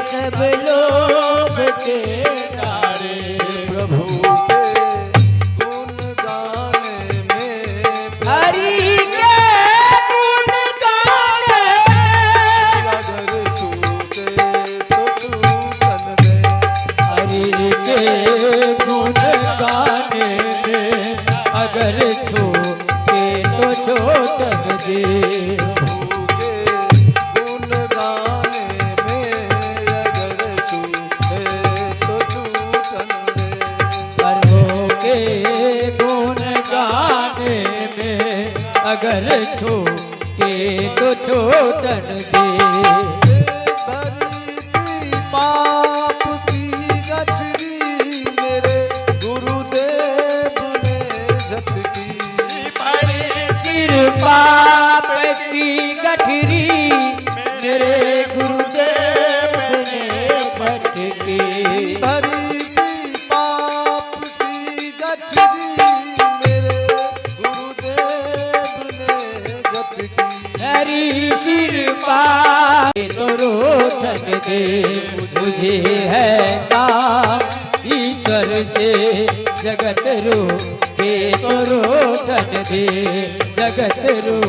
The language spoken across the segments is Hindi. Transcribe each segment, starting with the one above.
सब लोभ के तारे, प्रभु के गुण गाने में, हरि के गुण गाने अगर छूटे तो छूटन दे, हरि के गुण गाने में अगर छूटे तो छूटन दे, प्रभु के गुण गाने में अगर छूटे तो छूटन दे, प्रभु के गुण गाने में अगर छूटे तो छूटन दे। भरी थी पाप की गठरी मेरे गुरुदेव ने झटकी, बड़े सिर पाप की गठरी मेरे गुरुदेव ने भटकी, भरी थी पाप की गठरी मेरे गुरुदेव ने झटकी, हरी सिर पाप तो रोशन दे, मुझे है काम ईश्वर से जगत रो के तो रोशन दे, जगत रो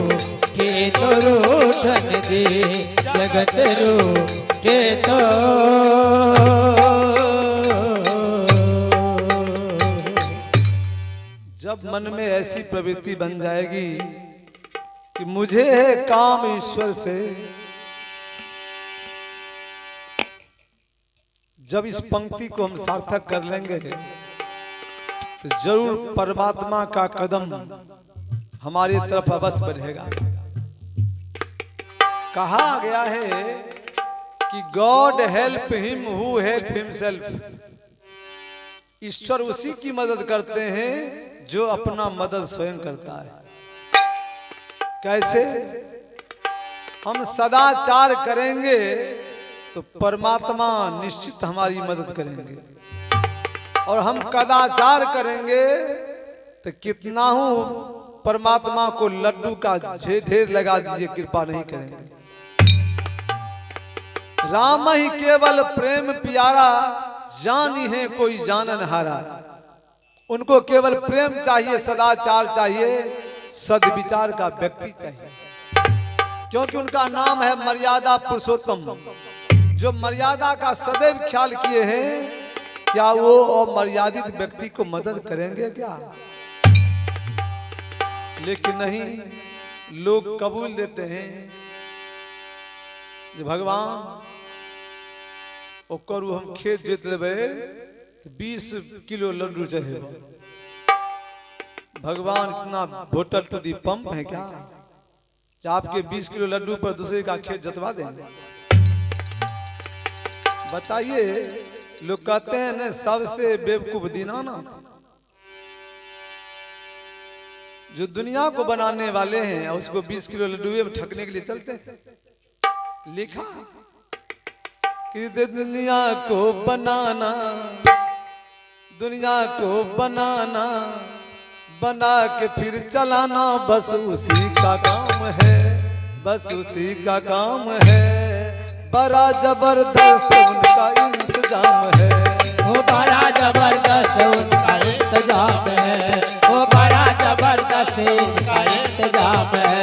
के तो रोशन दे, जगत रो के तो। जब मन में ऐसी प्रवृत्ति बन जाएगी कि मुझे है काम ईश्वर से, जब इस पंक्ति को हम सार्थक कर लेंगे तो जरूर परमात्मा का कदम हमारी तरफ अवश्य बढ़ेगा। कहा गया है कि God help him who help himself, ईश्वर उसी की मदद करते हैं जो अपना मदद स्वयं करता है। कैसे? हम सदाचार करेंगे तो परमात्मा निश्चित हमारी मदद करेंगे, और हम कदाचार करेंगे तो कितना हूं परमात्मा को लड्डू का ढेर लगा दीजिए, कृपा नहीं करेंगे। राम ही केवल प्रेम प्यारा, जानी है कोई जानन हारा। उनको केवल प्रेम चाहिए, सदाचार चाहिए, सद्विचार का व्यक्ति चाहिए, क्योंकि उनका नाम है मर्यादा पुरुषोत्तम। जो मर्यादा का सदैव ख्याल किए हैं, क्या वो अमर्यादित व्यक्ति को मदद करेंगे क्या? लेकिन नहीं, लोग कबूल देते हैं कि भगवान ओ करू हम खेत जोत लेबे 20 किलो लड्डू चाहिए। भगवान इतना बोतल टू दी पंप है क्या? आपके 20 किलो लड्डू पर दूसरे का खेत जतवा देंगे? बताइए। लोग कहते हैं ना, सबसे बेवकूफ दीनानाथ। जो दुनिया को बनाने वाले हैं उसको 20 किलो लड्डू ठगने के लिए चलते हैं। लिखा कि दुनिया को बनाना, दुनिया को बनाना, बना के फिर चलाना, बस उसी का काम है, बस उसी का काम है। बड़ा जबरदस्त उनका इंतजाम है, वो बड़ा जबरदस्त उनका इंतजाम है, वो बड़ा जबरदस्त उनका इंतजाम है।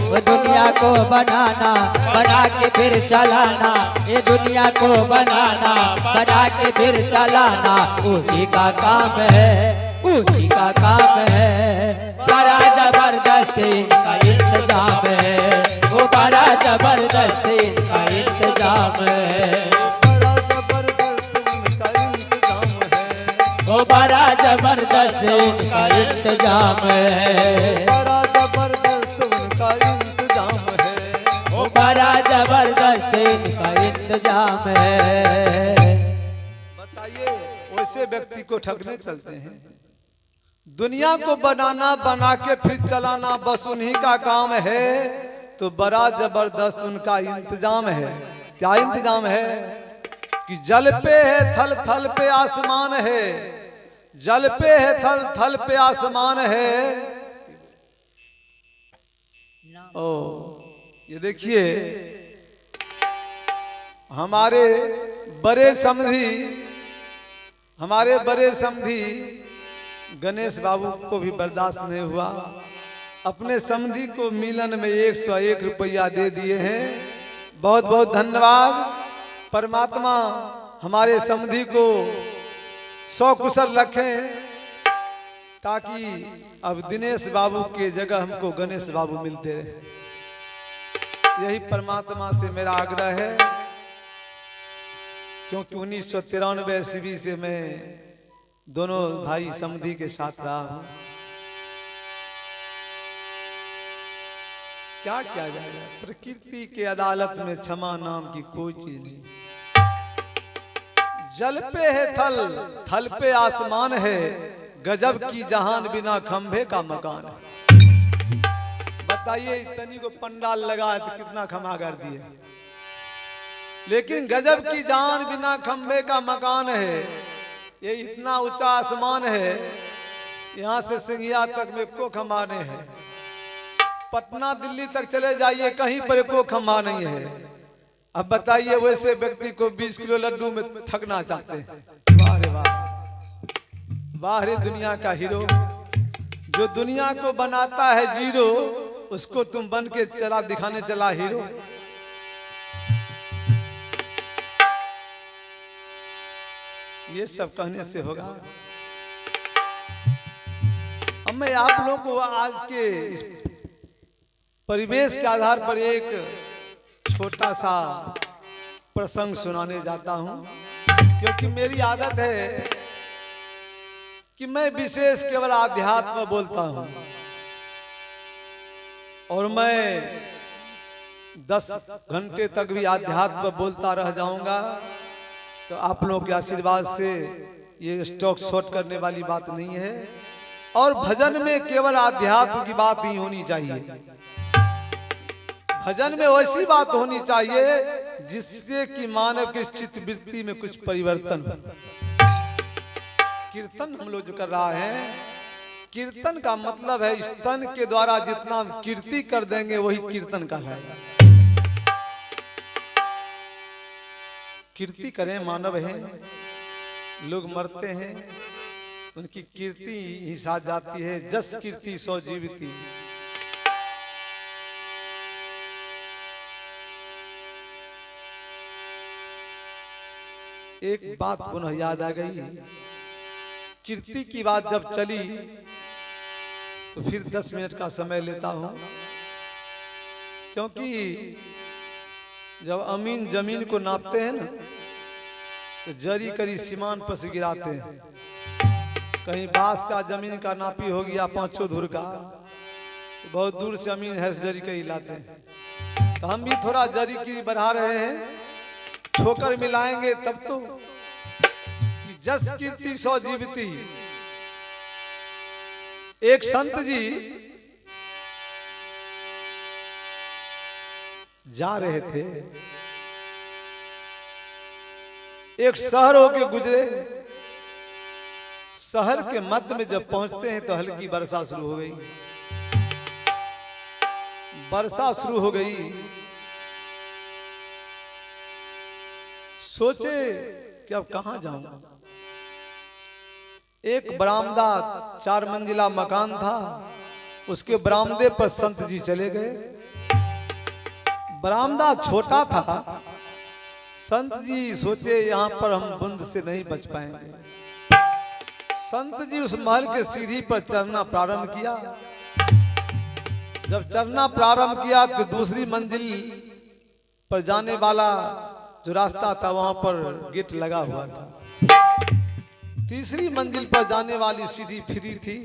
वो दुनिया को बनाना, बना के फिर चलाना, ये दुनिया को बनाना, बना के फिर चलाना, उसी का काम है, उसी का काम है। बड़ा जबरदस्त इनका इंतजाम है, वो बड़ा जबरदस्त इनका इंतजाम है, बड़ा जबरदस्त उनका इंतजाम है, वो बड़ा जबरदस्त इनका इंतजाम है, बड़ा जबरदस्त उनका इंतजाम है, वो बड़ा जबरदस्त इनका इंतजाम है। बताइए, वैसे व्यक्ति को ठगने चलते हैं। दुनिया को बनाना, बना के फिर चलाना, बस उन्हीं का काम है। तो बड़ा जबरदस्त उनका इंतजाम है। क्या इंतजाम है? कि जल पे है थल, थल पे आसमान है, जल पे है थल, थल पे आसमान है। ओ ये देखिए, हमारे बड़े समधी, हमारे बड़े समधी गणेश बाबू को भी बर्दाश्त नहीं हुआ, अपने समधी को मिलन में 101 रुपया दे दिए हैं। बहुत बहुत धन्यवाद। परमात्मा हमारे समधी को सौ कुशल रखें, ताकि अब दिनेश बाबू के जगह हमको गणेश बाबू मिलते रहे। यही परमात्मा से मेरा आग्रह है, क्योंकि 1993 ईस्वी से मैं दोनों भाई समधी के साथ रहा हूं। क्या किया जाएगा, प्रकृति के अदालत में क्षमा नाम की कोई चीज नहीं। जल पे है थल, थल पे आसमान है, गजब की जहान बिना खंभे का मकान है। बताइए इतनी को पंडाल लगा है तो कितना खमा कर दिए, लेकिन गजब की जहान बिना खंभे का मकान है। ये इतना ऊंचा आसमान है, यहाँ से सिंघिया तक में को खंभा नहीं है। पटना दिल्ली तक चले जाइए, कहीं पर को खंभा नहीं है। अब बताइए वैसे व्यक्ति को 20 किलो लड्डू में थकना चाहते हैं। वाह रे वाह, वाह रे दुनिया का हीरो, जो दुनिया को बनाता है जीरो, उसको तुम बन के चला दिखाने चला हीरो। ये सब कहने से होगा। अब मैं आप लोगों को आज के इस परिवेश के आधार पर एक छोटा सा प्रसंग सुनाने जाता हूं, क्योंकि मेरी आदत है कि मैं विशेष केवल आध्यात्म बोलता हूं, और मैं 10 घंटे तक भी आध्यात्म बोलता रह जाऊंगा। तो आप लोगों के आशीर्वाद से ये स्टॉक शॉर्ट करने वाली बात नहीं है। और भजन में केवल आध्यात्म की बात ही होनी चाहिए। भजन में वैसी बात होनी चाहिए जिससे कि मानव की चित्त वृत्ति में कुछ परिवर्तन हो। कीर्तन हम लोग जो कर रहा है, कीर्तन का मतलब है स्तन के द्वारा जितना कीर्ति कर देंगे वही कीर्तन कहलाएगा। कीर्ति करें, मानव हैं, लोग मरते हैं, उनकी कीर्ति ही साथ जाती है। जस कीर्ति सौ जीविती। एक बात पुनः याद आ गई, कीर्ति की बात जब चली तो फिर 10 मिनट का समय लेता हूं, क्योंकि जब अमीन जमीन को नापते हैं ना, तो जरी करी सीमान पर से गिराते हैं। कहीं बांस का जमीन का नापी हो गया 5 धुर का, तो बहुत दूर से अमीन है जरी करी लाते हैं। तो हम भी थोड़ा जरी की बढ़ा रहे हैं, ठोकर मिलाएंगे तब तो। जस कीर्ति सौ जीविती। एक संत जी जा रहे थे, एक शहर होके गुजरे। शहर के मध्य में जब पहुंचते हैं तो हल्की वर्षा शुरू हो गई। वर्षा शुरू हो गई, सोचे कि अब कहां जाऊं। एक बरामदा 4 मंजिला मकान था, उसके बरामदे पर संत जी चले गए। बरामदा छोटा था, संत जी सोचे यहां पर हम बूंद से नहीं बच पाएंगे। संत जी उस महल के सीढ़ी पर चढ़ना प्रारंभ किया। जब चढ़ना प्रारंभ किया तो दूसरी मंजिल पर जाने वाला जो रास्ता था वहां पर गेट लगा हुआ था। तीसरी मंजिल पर जाने वाली सीढ़ी फ्री थी।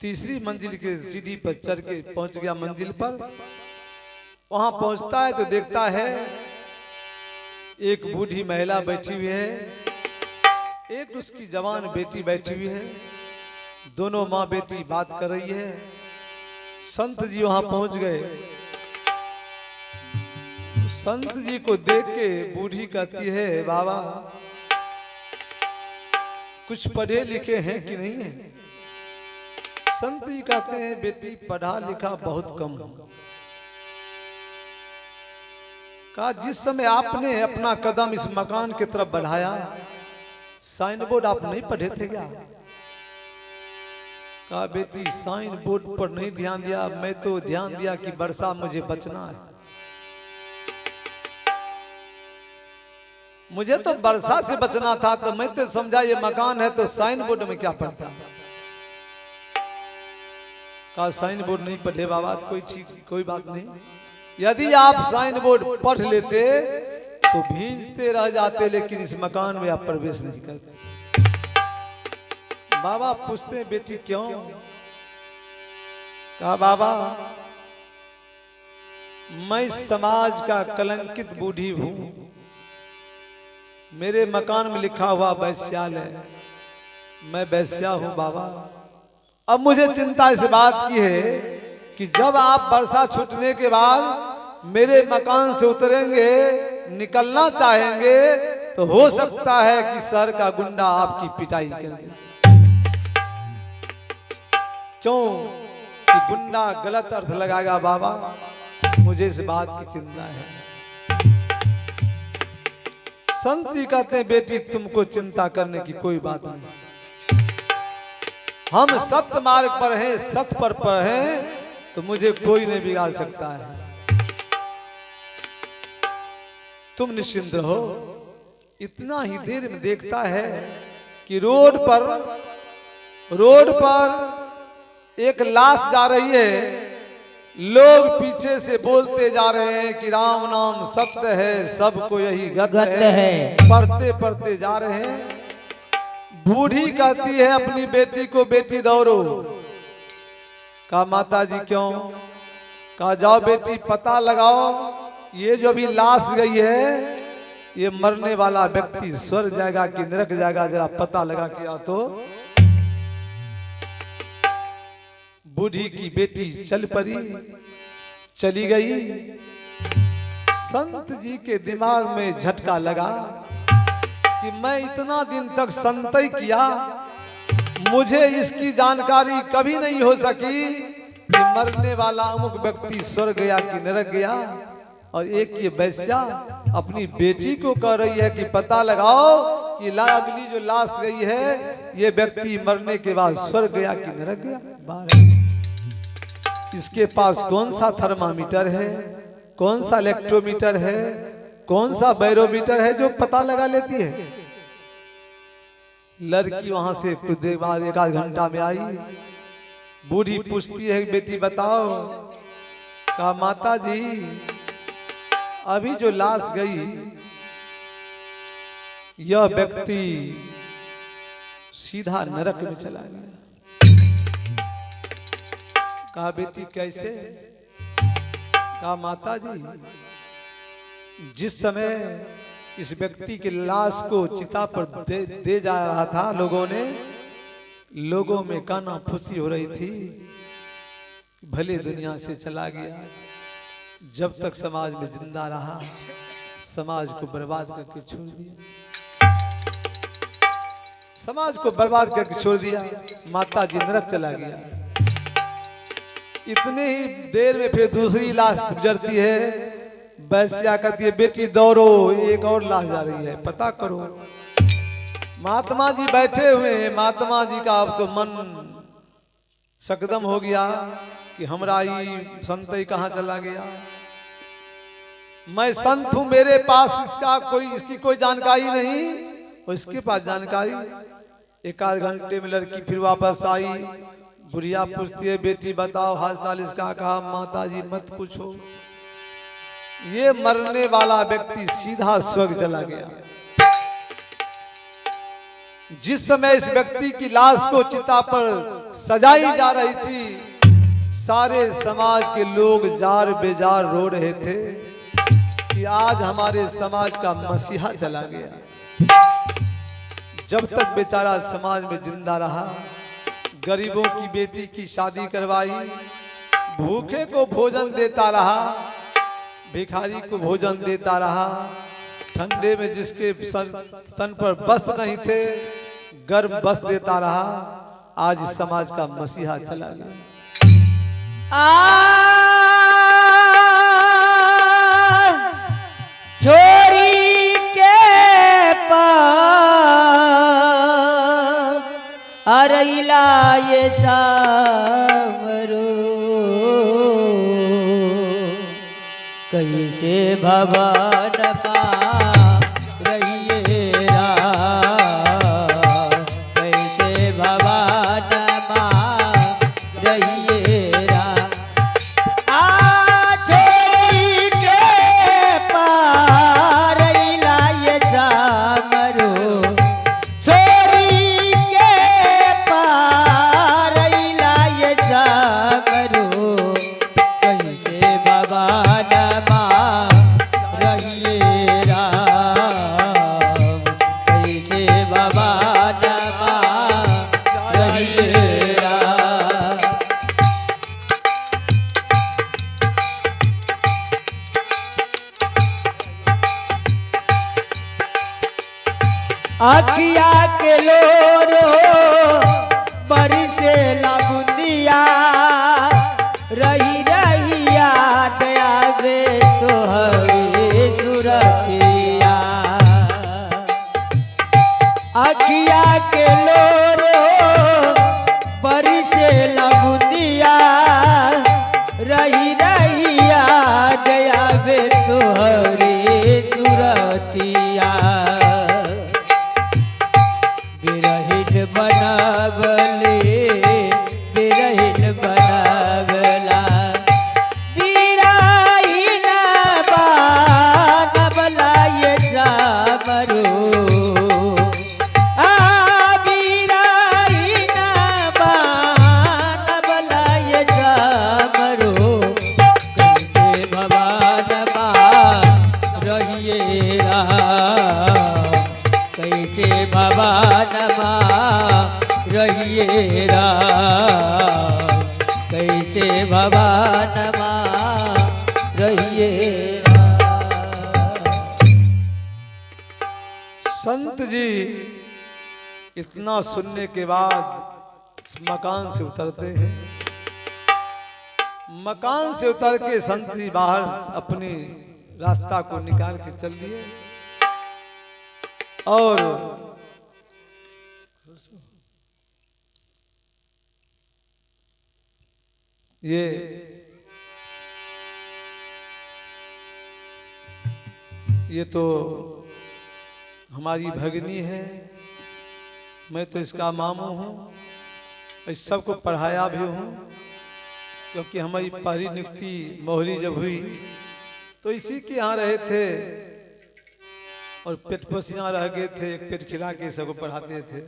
तीसरी मंजिल के सीढ़ी पर चढ़ के पहुंच गया मंजिल पर। वहां पहुंचता है तो देखता है एक बूढ़ी महिला बैठी हुई है, एक उसकी जवान बेटी बैठी हुई है। दोनों माँ बेटी बात कर रही है। संत जी वहां पहुंच गए। संत जी को देख के बूढ़ी कहती है, बाबा कुछ पढ़े लिखे हैं कि नहीं है? संत जी कहते हैं, बेटी पढ़ा लिखा बहुत कम हूं। कहा जिस समय आपने अपना कदम इस मकान की तरफ बढ़ाया, साइन बोर्ड आप नहीं पढ़े थे क्या? कहा बेटी साइन बोर्ड पर नहीं ध्यान दिया, मैं तो ध्यान दिया कि वर्षा मुझे बचना है। मुझे तो वर्षा से बचना था, तो मैं तो समझा ये मकान है तो साइन बोर्ड में क्या पढ़ता। कहा साइन बोर्ड नहीं पढ़े बाबा, कोई बात नहीं। यदि आप साइन बोर्ड पढ़ लेते तो भींजते रह जाते, लेकिन इस मकान में आप प्रवेश नहीं करते। बाबा पूछते बेटी क्यों? कहा बाबा मैं समाज का कलंकित बूढ़ी हूं, मेरे मकान में लिखा हुआ वैश्यालय, मैं वैश्या हूं बाबा। अब मुझे चिंता इस बात की है कि जब आप वर्षा छूटने के बाद मेरे मकान से उतरेंगे, निकलना चाहेंगे, तो हो सकता है कि शहर का गुंडा आपकी पिटाई कर दे। क्यों कि गुंडा गलत अर्थ लगाएगा बाबा, मुझे इस बात की चिंता है। संत जी कहते हैं बेटी तुमको चिंता करने की कोई बात नहीं, हम सत्य मार्ग पर हैं, सत्य पर हैं, तो मुझे कोई नहीं बिगाड़ सकता है। तुम निश्चिंत रहो। इतना ही देर में देखता है कि रोड पर एक लाश जा रही है। लोग पीछे से बोलते जा रहे हैं कि राम नाम सत्य है, सबको यही गत है। पढ़ते पढ़ते जा रहे हैं। बूढ़ी कहती है अपनी बेटी को, बेटी दौड़ो। कहा माता जी क्यों? कहा जाओ बेटी पता लगाओ, ये जो अभी लाश गई है, ये मरने वाला व्यक्ति स्वर्ग जाएगा कि नरक जाएगा, जरा पता लगा के आओ। तो बूढ़ी की बेटी चल पड़ी, चली गई। संत जी के दिमाग में झटका लगा कि मैं इतना दिन तक संतई किया, मुझे इसकी जानकारी कभी नहीं हो सकी कि मरने वाला अमुक व्यक्ति स्वर्ग गया कि नरक गया। और एक ये वैश्या अपनी बेटी को कह रही है कि पता लगाओ कि अगली जो लाश गई है, ये व्यक्ति मरने के बाद स्वर्ग गया कि नरक गया। इसके पास कौन सा थर्मामीटर है, कौन सा इलेक्ट्रोमीटर है, कौन सा बैरोमीटर है जो पता लगा लेती है। लड़की वहां से कुछ देर बाद 1 आध घंटा में आई। बूढ़ी पूछती है बेटी बताओ। कहा माता जी अभी जो लाश गई, यह व्यक्ति सीधा नरक में चला गया। कहा बेटी कैसे? कहा माता जी जिस समय इस व्यक्ति की लाश को चिता पर दे जा रहा था, लोगों में काना फूसी हो रही थी, भले दुनिया से चला गया। जब तक समाज में जिंदा रहा, समाज को बर्बाद करके छोड़ दिया, समाज को बर्बाद करके छोड़ दिया। माता जी नरक चला गया। इतने ही देर में फिर दूसरी लाश गुजरती है। वैश्या कहती है बेटी दौड़ो, एक और लाश जा रही है, पता करो। महात्मा जी बैठे हुए हैं। महात्मा जी का अब तो मन सकदम हो गया कि हमरा ही संत ही कहाँ चला गया। मैं संत हूं, मेरे पास इसकी कोई जानकारी नहीं, और इसके पास जानकारी। 1 आध घंटे में लड़की फिर वापस आई। बुढ़िया पूछती है बेटी बताओ हाल चाल इसका। कहा माता जी मत पूछो, ये मरने वाला व्यक्ति सीधा स्वर्ग चला गया। जिस समय इस व्यक्ति की लाश को चिता पर सजाई जा रही थी, सारे समाज के लोग जार बेजार रो रहे थे कि आज हमारे समाज का मसीहा चला गया। जब तक बेचारा समाज में जिंदा रहा, गरीबों की बेटी की शादी करवाई, भूखे को भोजन देता रहा, भिखारी को भोजन देता रहा, ठंडे में जिसके तन पर वस्त्र नहीं थे गर्म वस्त्र देता रहा। आज समाज का मसीहा चला गया। छोरी के पारैला ये सामरो कैसे भवन रहिए राम, कैसे भवन रहिए राम। आ छोरी के पारैला ये सामरो, छोरी के पारैला ये सामरो कैसे भवन रहिए राम, कैसे भवन रहिए राम। अखिया के लोरो बरसे लगुंदिया, रही रही याद आवे तोहरी सुरतिया। अखिया के लोरो बरसे लगुंदिया, रही रही याद आवे तोहरी सुरतिया। बिरहिन बनावले बिरहिन बनावला, बिरहिन बनवला ये सामरो। आ बिरहिन बनवला ये सामरो कैसे भवन रहिए राम, कैसे भवन रहिए राम, कैसे भवन रहिए राम। संत जी इतना सुनने के बाद उस मकान से उतरते हैं। मकान से उतर के संत जी बाहर अपनी रास्ता को निकाल के चल दिए और ये तो हमारी भगनी है, मैं तो इसका मामू हूँ, इस सबको पढ़ाया भी हूँ, क्योंकि हमारी पहली नियुक्ति मोहरी जब हुई तो इसी के यहाँ रहे थे और पेट पोसियाँ रह गए थे, एक पेट खिला के सबको पढ़ाते थे।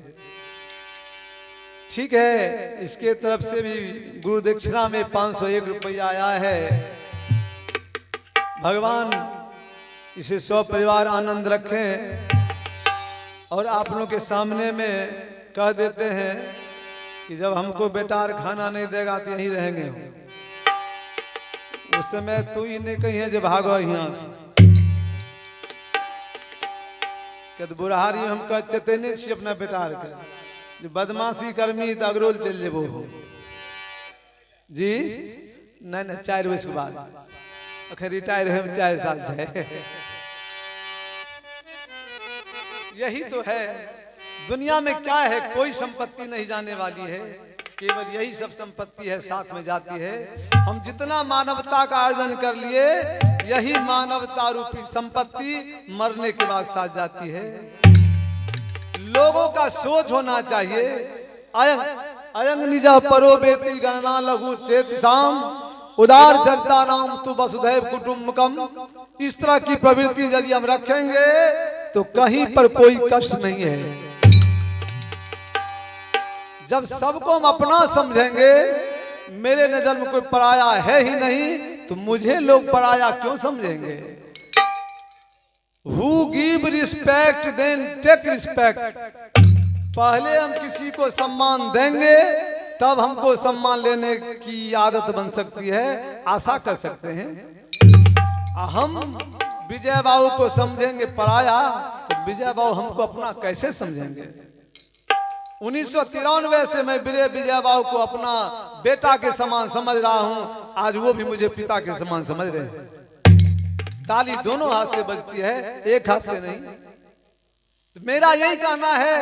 ठीक है, इसके तरफ से भी गुरु दक्षिणा में 501 रुपया आया है। भगवान इसे 100 परिवार आनंद रखें और आप लोगों के सामने में कह देते हैं कि जब हमको बेटार खाना नहीं देगा तो यहीं रहेंगे हम। उस समय तू ही नहीं कही है जब भागो यहाँ से कि बुढ़ारी हमको चेतने छी अपना बेटार के जो बदमाशी कर्मी तो अगरोल चल जेबो जी। नहीं 4 बजे के बाद अखन रिटायर है 4 साल है। यही तो है दुनिया में, क्या है, कोई संपत्ति नहीं जाने वाली है, केवल यही सब संपत्ति है साथ में जाती है। हम जितना मानवता का अर्जन कर लिए, यही मानवता रूपी संपत्ति मरने के बाद साथ जाती है। लोगों का सोच होना चाहिए, अयंग अयंग निजा परो बेती गणना लघु चेत शाम उदार चरता नाम तु वसुधैव कुटुंबकम। इस तरह की प्रवृत्ति यदि हम रखेंगे तो कहीं पर कोई कष्ट नहीं है। जब सबको हम अपना समझेंगे, मेरे नजर में कोई पराया है ही नहीं, तो मुझे लोग पराया क्यों समझेंगे। Who give respect then take respect। पहले हम किसी को सम्मान देंगे तब हमको सम्मान लेने की आदत बन सकती है, आशा कर सकते हैं। हम विजय बाबू को समझेंगे पराया तो विजय बाबू हमको अपना कैसे समझेंगे। 1993 से मैं विजय बाबू को अपना बेटा के समान समझ रहा हूं, आज वो भी मुझे पिता के समान समझ रहे हैं। ताली दोनों हाथ से बजती है, एक हाथ से नहीं। तो मेरा यही कहना है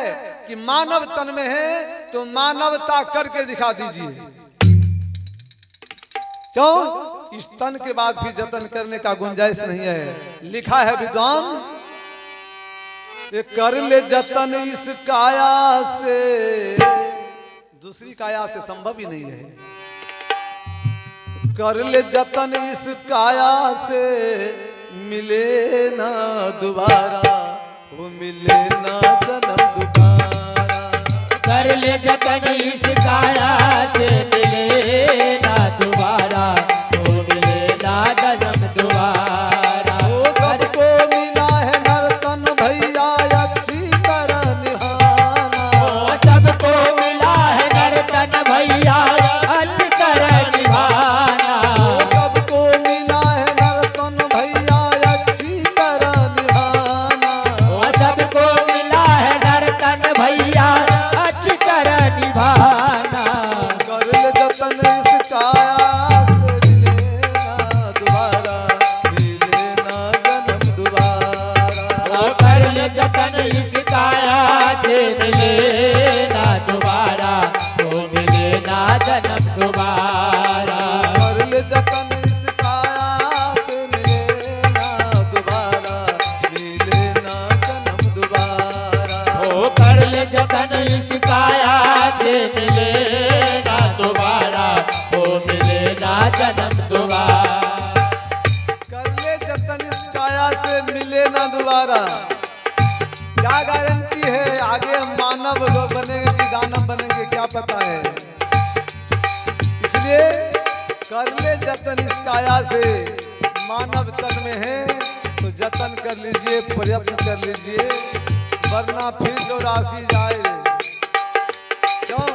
कि मानव तन में है तो मानवता करके दिखा दीजिए। क्यों? इस तन के बाद भी जतन करने का गुंजाइश नहीं है। लिखा है विद्वान, ये कर ले जतन इस काया से, दूसरी काया से संभव ही नहीं है। कर ले जतन इस काया से, मिले ना दोबारा, वो मिले ना जन्म दोबारा। कर ले जतन इस काया से, मिले ना दोबारा, वो मिले ना जन्म दोबारा। वो सबको मिला है नर्तन भैया अच्छी तरह निभाना। वो सबको मिला है नर्तन भैया अच्छी तरह निभाना। वो सबको मिला है नर्तन भैया अच्छी तरह निभाना। वो सबको मिला है नर्तन भैया अच्छी तरह निभाना। कर ले जतन इस काया से, मिले ना दोबारा, मिले ना जन्म दोबारा। वो कर ले जतन इस काया से, मिले ना दोबारा, वो मिले ना जन्म दोबारा। कर ले जतन इस काया से, मिले ना दोबारा, मिले ना जन्म दोबारा। वो कर ले जतन इस काया से, मिले ना दोबारा, वो मिले ना जन्म दोबारा। कर ले जतन इस काया से, मिले ना दोबारा। क्या गारंटी है आगे हम मानव लोग बनेंगे कि दानव बनेंगे, क्या पता है। इसलिए कर ले जतन इस काया से, मानव तन में है तो जतन कर लीजिए, प्रयत्न कर लीजिए, वरना फिर 84 जाए। क्यों?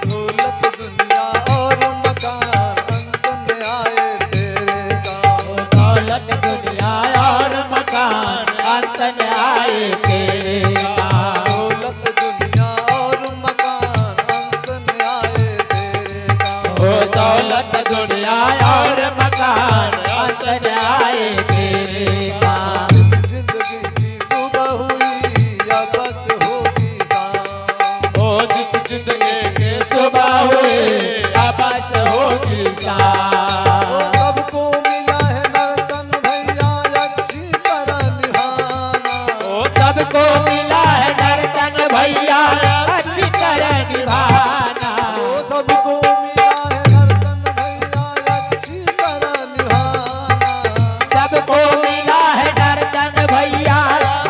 दौलत दुनिया और मकान, अंत में आए तेरे काम। वो दौलत दुनिया और मकान अंत में आए तेरे काम। दौलत दुनिया और मकान, अंत में आए तेरे काम। वो दौलत दुनिया और मकान अंत में आए तेरे काम। इस जिंदगी की सुबह हुई या बस होगी शाम। ओ जिस जिंदगी के सुबह हुए अब बस होगी शाम। वो सबको मिला है नर्तन भैया अच्छी तरह निभाना। ओ सबको मिला है नर्तन भैया अच्छी तरह निभाना। वो सबको मिला है नर्तन भैया अच्छी तरह निभाना। सबको मिला है नर्तन भैया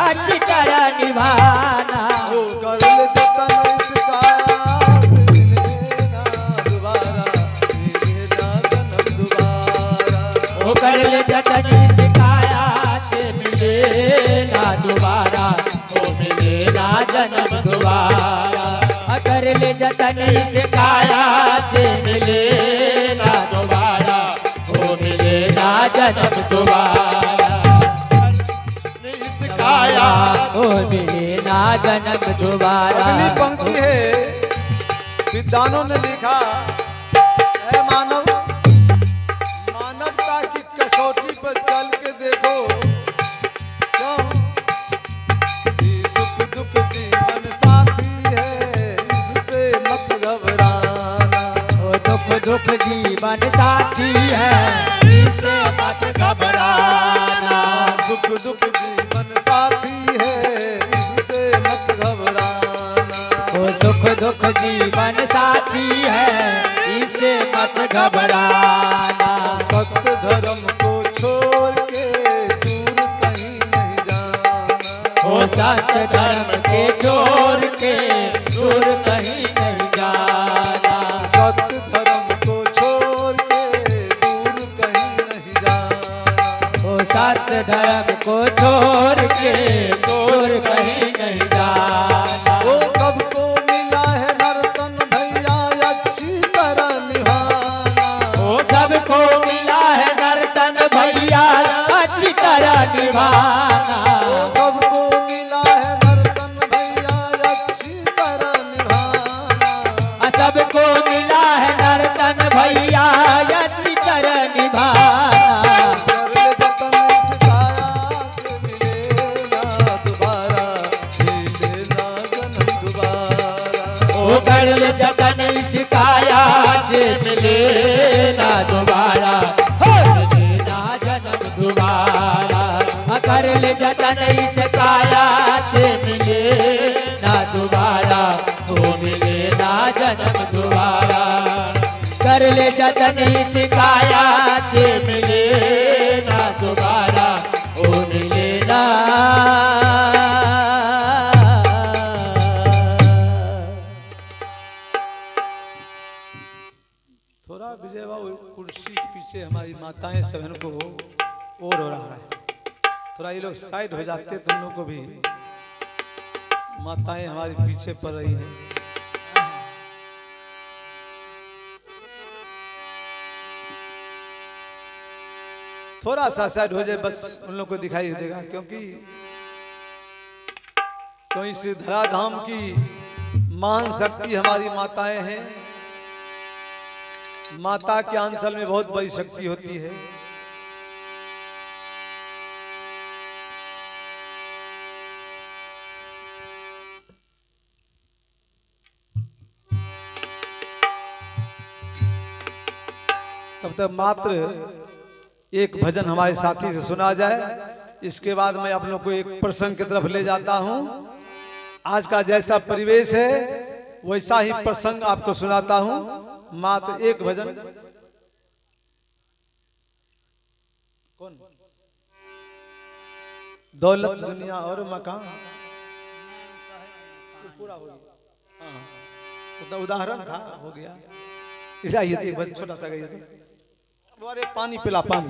अच्छी तरह निभाना। वो कर ले जतन इस काया से, मिले ना दोबारा, मिले ना जन्म दोबारा। वो कर ले जतन इस काया से, मिले ना दोबारा, वो मिले ना जन्म दोबारा। कर ले जतन इस काया से, मिले ना दोबारा, वो मिले ना जन्म दोबारा। इस काया वो मिले ना जन्म दोबारा। अगली पंक्ति है, विद्वानों ने लिखा, ऐ मानव, मानवता की कसौटी पर चल के देखो। क्यों? ये सुख दुख जीवन साथी है, इससे मत घबराना। वो दुख दुख जीवन साथी है, इससे मत घबराना। सुख दुख जीवन साथी है, इससे मत घबराना। वो सुख दुख जीवन साथी है, इससे मत घबराना। सत्य धर्म को छोड़ के दूर कहीं नहीं जाना। वो सत्य धर्म के छोड़ के दूर कहीं नहीं जाना। सत्य धर्म को छोड़ के दूर कहीं नहीं जाना। वो सत्य धर्म को छोड़ के दूर कहीं नहीं जाना। वो सबको मिला है नर्तन भैया अच्छी तरह निभाना। वो सबको मिला है नर्तन भैया अच्छी तरह निभाना। वो सबको मिला है नर्तन भैया अच्छी तरह निभाना। सबको मिला है नर्तन भैया अच्छी तरह निभाना। कर कर ले जतन इस काया से मिले ना दोबारा, मिले ना जन्म दोबारा। कर ले जतन इस काया से मिले ना दोबारा, वो मिले ना जन्म दोबारा। कर ले जतन इस काया से मिले ना दोबारा, वो मिले ना। थोड़ा विजय बाबू कुर्सी पीछे हमारी माताएं सहन को और हो रहा है, थोड़ा ये लोग साइड हो जाते तुम लोग को भी, माताएं हमारी पीछे पड़ रही हैं। थोड़ा सा साइड हो जाए बस, उन लोग को दिखाई देगा, क्योंकि तो इस धराधाम की महान शक्ति हमारी माताएं हैं। माता के अंचल में बहुत बड़ी शक्ति होती है। तब तक मात्र एक भजन हमारे साथी से सुना जाए, इसके बाद मैं आप लोग को एक प्रसंग की तरफ ले जाता हूं। आज का जैसा परिवेश है वैसा ही प्रसंग आपको सुनाता हूं। मात्र एक भजन। कौन? दौलत दुनिया और मकान पूरा हो गया। हाँ, तो उदाहरण था, हो गया। इसे छोटा सा गई, अरे पानी पिला, पानी।